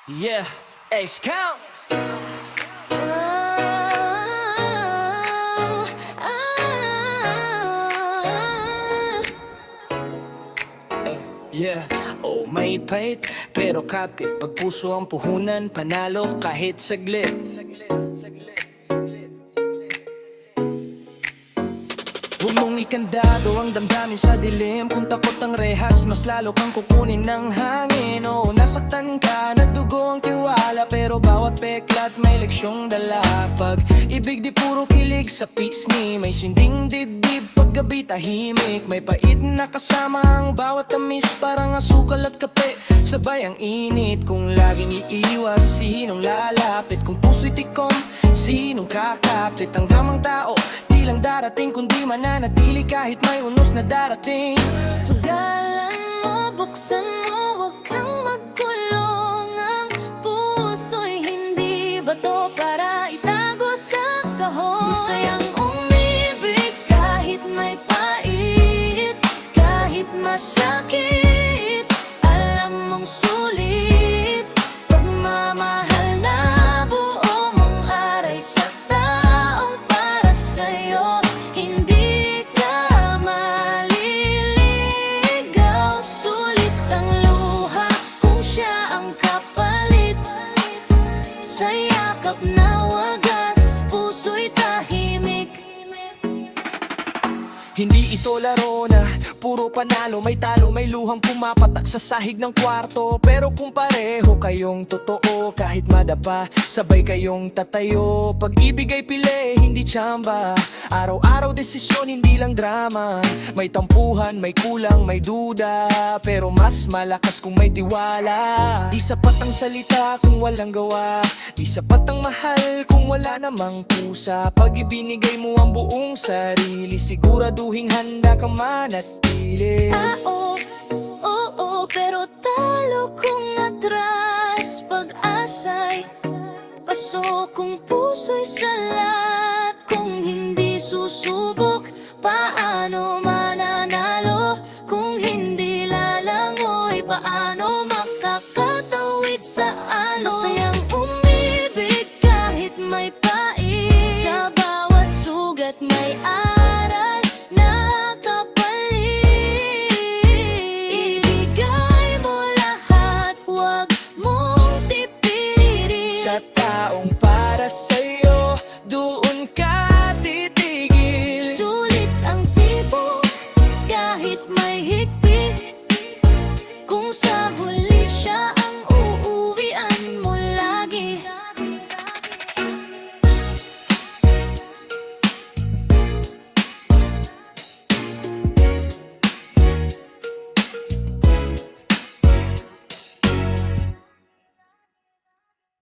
Yeah, Ace Count. Yeah, oh may pait, pero kapit pag puso ang puhunan, panalo kahit saglit. Huwag mong ikandado ang damdamin sa dilim. Kung takot ang rehas, mas lalo kang kukunin ng hangin. Oo, nasaktan ka, nagdugo ang tiwala, pero bawat peklat may leksyong dala. Pag ibig di puro kilig sa pisngi, may sinding dibdib pag gabi tahimik. May pait na kasama ang bawat tamis, parang asukal at kape, sabay ang init. Kung laging iiwas, sinong lalapit? Kung puso'y tikom, sinong kakapit? Ang damang tao di lang darating, kundi mananatili kahit may unos na darating. Sugalan mo, buksan mo, huwag kang magkulong. Ang puso'y hindi bato para itago sa kahon. Masayang umibig kahit may pait, kahit masakit, alam mong sulit. Pagmamahal na buo mong aray sa taong para sa'yo, hindi ka maliligaw. Sulit ang luha kung siya ang kapalit, sa yakap na wagas, puso'y tahimik. Hindi ito laro na puro panalo, may talo, may luhang pumapatak sa sahig ng kwarto. Pero kung pareho kayong totoo, kahit madapa, sabay kayong tatayo. Pag-ibig ay pili, hindi tsamba, araw-araw desisyon, hindi lang drama. May tampuhan, may kulang, may duda, pero mas malakas kung may tiwala. Di sapat ang salita kung walang gawa, di sapat ang mahal kung wala namang pusa. Pag ibinigay mo ang buong sarili, siguraduhin handa ka manatili. Oo, oo, pero talo kung atras. Pag-asa'y paso kung puso'y salat. Kung hindi susubok, paano